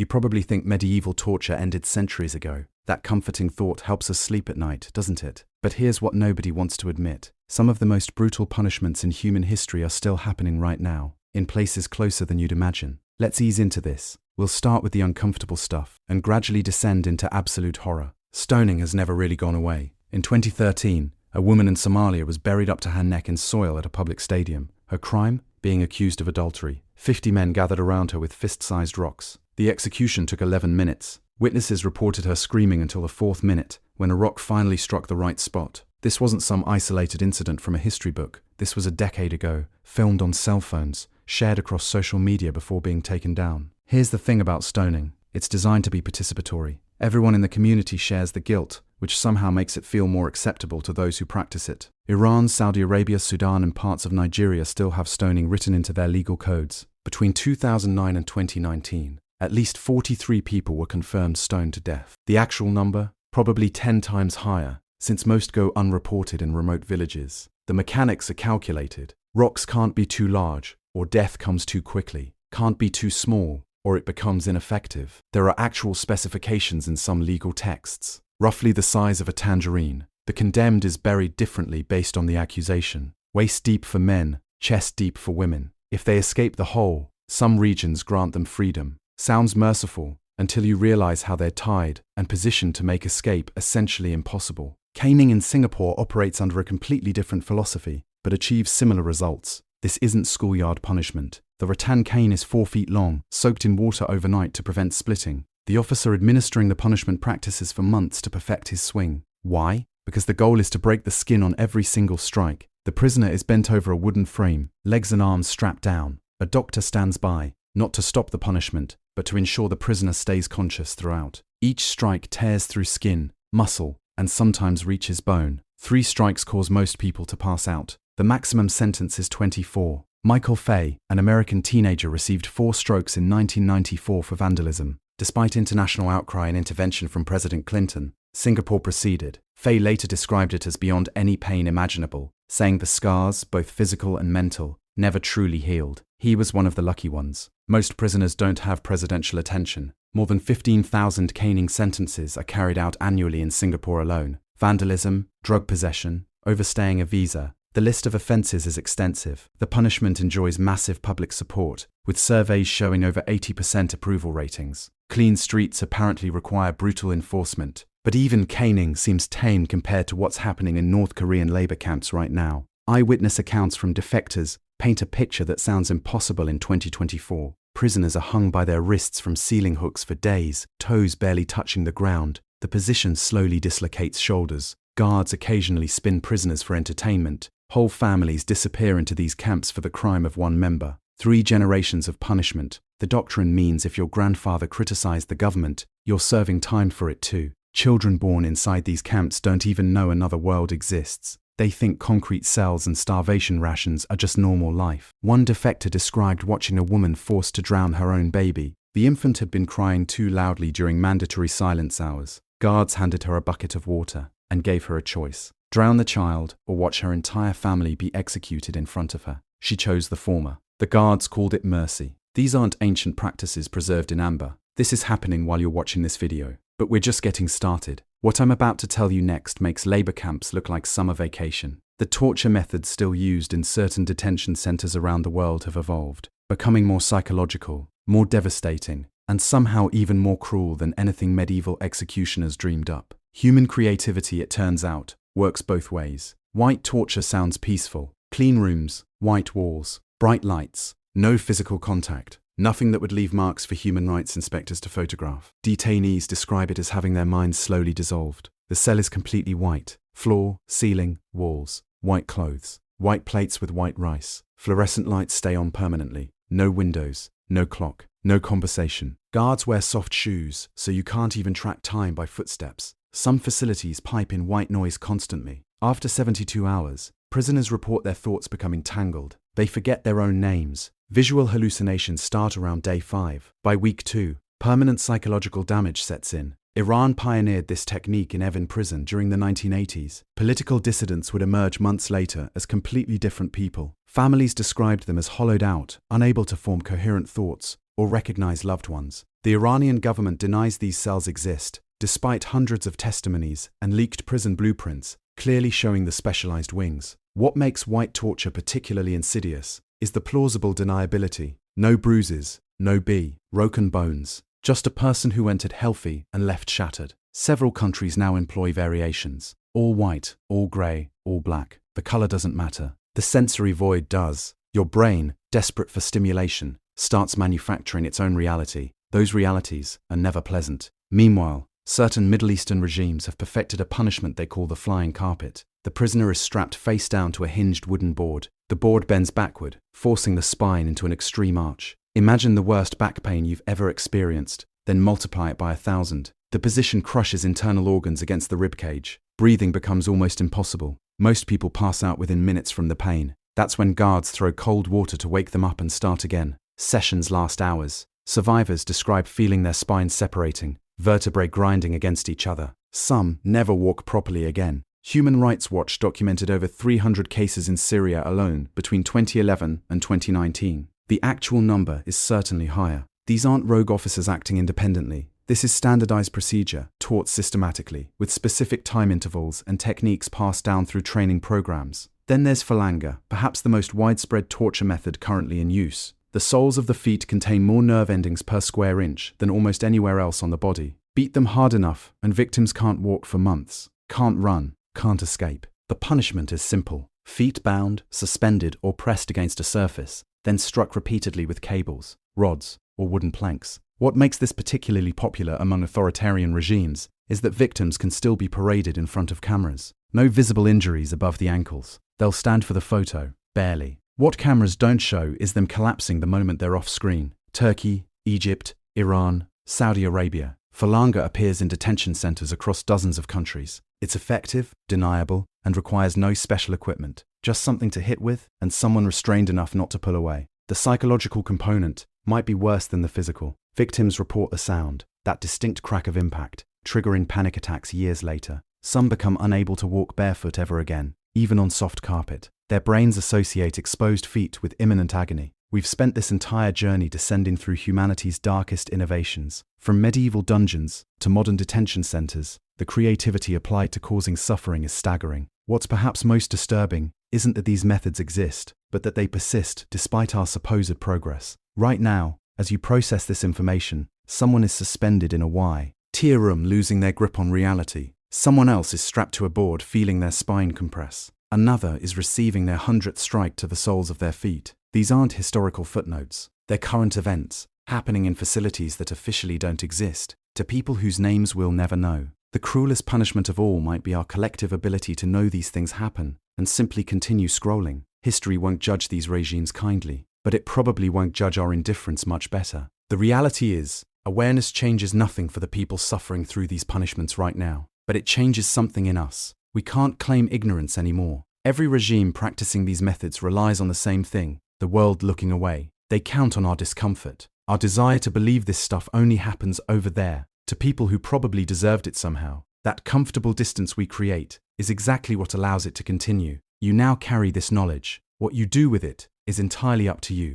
You probably think medieval torture ended centuries ago. That comforting thought helps us sleep at night, doesn't it? But here's what nobody wants to admit. Some of the most brutal punishments in human history are still happening right now, in places closer than you'd imagine. Let's ease into this. We'll start with the uncomfortable stuff and gradually descend into absolute horror. Stoning has never really gone away. In 2013, a woman in Somalia was buried up to her neck in soil at a public stadium. Her crime? Being accused of adultery. 50 men gathered around her with fist-sized rocks. The execution took 11 minutes. Witnesses reported her screaming until the 4th minute, when a rock finally struck the right spot. This wasn't some isolated incident from a history book. This was a decade ago, filmed on cell phones, shared across social media before being taken down. Here's the thing about stoning. It's designed to be participatory. Everyone in the community shares the guilt, which somehow makes it feel more acceptable to those who practice it. Iran, Saudi Arabia, Sudan, and parts of Nigeria still have stoning written into their legal codes. Between 2009 and 2019, at least 43 people were confirmed stoned to death. The actual number? Probably 10 times higher, since most go unreported in remote villages. The mechanics are calculated. Rocks can't be too large, or death comes too quickly. Can't be too small, or it becomes ineffective. There are actual specifications in some legal texts. Roughly the size of a tangerine. The condemned is buried differently based on the accusation. Waist deep for men, chest deep for women. If they escape the hole, some regions grant them freedom. Sounds merciful, until you realize how they're tied and positioned to make escape essentially impossible. Caning in Singapore operates under a completely different philosophy, but achieves similar results. This isn't schoolyard punishment. The rattan cane is 4 feet long, soaked in water overnight to prevent splitting. The officer administering the punishment practices for months to perfect his swing. Why? Because the goal is to break the skin on every single strike. The prisoner is bent over a wooden frame, legs and arms strapped down. A doctor stands by, not to stop the punishment, but to ensure the prisoner stays conscious throughout. Each strike tears through skin, muscle, and sometimes reaches bone. 3 strikes cause most people to pass out. The maximum sentence is 24. Michael Fay, an American teenager, received 4 strokes in 1994 for vandalism. Despite international outcry and intervention from President Clinton, Singapore proceeded. Fay later described it as beyond any pain imaginable, saying the scars, both physical and mental, never truly healed. He was one of the lucky ones. Most prisoners don't have presidential attention. More than 15,000 caning sentences are carried out annually in Singapore alone. Vandalism, drug possession, overstaying a visa. The list of offences is extensive. The punishment enjoys massive public support, with surveys showing over 80% approval ratings. Clean streets apparently require brutal enforcement. But even caning seems tame compared to what's happening in North Korean labor camps right now. Eyewitness accounts from defectors paint a picture that sounds impossible in 2024. Prisoners are hung by their wrists from ceiling hooks for days, toes barely touching the ground. The position slowly dislocates shoulders. Guards occasionally spin prisoners for entertainment. Whole families disappear into these camps for the crime of one member. 3 generations of punishment. The doctrine means if your grandfather criticized the government, you're serving time for it too. Children born inside these camps don't even know another world exists. They think concrete cells and starvation rations are just normal life. One defector described watching a woman forced to drown her own baby. The infant had been crying too loudly during mandatory silence hours. Guards handed her a bucket of water and gave her a choice: drown the child or watch her entire family be executed in front of her. She chose the former. The guards called it mercy. These aren't ancient practices preserved in amber. This is happening while you're watching this video. But we're just getting started. What I'm about to tell you next makes labor camps look like summer vacation. The torture methods still used in certain detention centers around the world have evolved, becoming more psychological, more devastating, and somehow even more cruel than anything medieval executioners dreamed up. Human creativity, it turns out, works both ways. White torture sounds peaceful. Clean rooms, white walls, bright lights, no physical contact. Nothing that would leave marks for human rights inspectors to photograph. Detainees describe it as having their minds slowly dissolved. The cell is completely white. Floor, ceiling, walls. White clothes. White plates with white rice. Fluorescent lights stay on permanently. No windows. No clock. No conversation. Guards wear soft shoes, so you can't even track time by footsteps. Some facilities pipe in white noise constantly. After 72 hours, prisoners report their thoughts becoming tangled. They forget their own names. Visual hallucinations start around day 5. By week 2, permanent psychological damage sets in. Iran pioneered this technique in Evin prison during the 1980s. Political dissidents would emerge months later as completely different people. Families described them as hollowed out, unable to form coherent thoughts or recognize loved ones. The Iranian government denies these cells exist, despite hundreds of testimonies and leaked prison blueprints, clearly showing the specialized wings. What makes white torture particularly insidious is the plausible deniability. No bruises, no broken bones, just a person who entered healthy and left shattered. Several countries now employ variations. All white, all grey, all black. The color doesn't matter. The sensory void does. Your brain, desperate for stimulation, starts manufacturing its own reality. Those realities are never pleasant. Meanwhile, certain Middle Eastern regimes have perfected a punishment they call the flying carpet. The prisoner is strapped face down to a hinged wooden board. The board bends backward, forcing the spine into an extreme arch. Imagine the worst back pain you've ever experienced, then multiply it by 1,000. The position crushes internal organs against the ribcage. Breathing becomes almost impossible. Most people pass out within minutes from the pain. That's when guards throw cold water to wake them up and start again. Sessions last hours. Survivors describe feeling their spines separating, vertebrae grinding against each other. Some never walk properly again. Human Rights Watch documented over 300 cases in Syria alone between 2011 and 2019. The actual number is certainly higher. These aren't rogue officers acting independently. This is standardized procedure, taught systematically, with specific time intervals and techniques passed down through training programs. Then there's Falanga, perhaps the most widespread torture method currently in use. The soles of the feet contain more nerve endings per square inch than almost anywhere else on the body. Beat them hard enough, and victims can't walk for months, can't run, can't escape. The punishment is simple. Feet bound, suspended, or pressed against a surface, then struck repeatedly with cables, rods, or wooden planks. What makes this particularly popular among authoritarian regimes is that victims can still be paraded in front of cameras. No visible injuries above the ankles. They'll stand for the photo, barely. What cameras don't show is them collapsing the moment they're off screen. Turkey, Egypt, Iran, Saudi Arabia. Falanga appears in detention centers across dozens of countries. It's effective, deniable, and requires no special equipment. Just something to hit with and someone restrained enough not to pull away. The psychological component might be worse than the physical. Victims report the sound, that distinct crack of impact, triggering panic attacks years later. Some become unable to walk barefoot ever again, even on soft carpet. Their brains associate exposed feet with imminent agony. We've spent this entire journey descending through humanity's darkest innovations. From medieval dungeons to modern detention centers, the creativity applied to causing suffering is staggering. What's perhaps most disturbing isn't that these methods exist, but that they persist despite our supposed progress. Right now, as you process this information, someone is suspended in a Y-tier room losing their grip on reality. Someone else is strapped to a board feeling their spine compress. Another is receiving their 100th strike to the soles of their feet. These aren't historical footnotes. They're current events, happening in facilities that officially don't exist, to people whose names we'll never know. The cruelest punishment of all might be our collective ability to know these things happen and simply continue scrolling. History won't judge these regimes kindly, but it probably won't judge our indifference much better. The reality is, awareness changes nothing for the people suffering through these punishments right now, but it changes something in us. We can't claim ignorance anymore. Every regime practicing these methods relies on the same thing, the world looking away. They count on our discomfort, our desire to believe this stuff only happens over there, to people who probably deserved it somehow. That comfortable distance we create is exactly what allows it to continue. You now carry this knowledge. What you do with it is entirely up to you.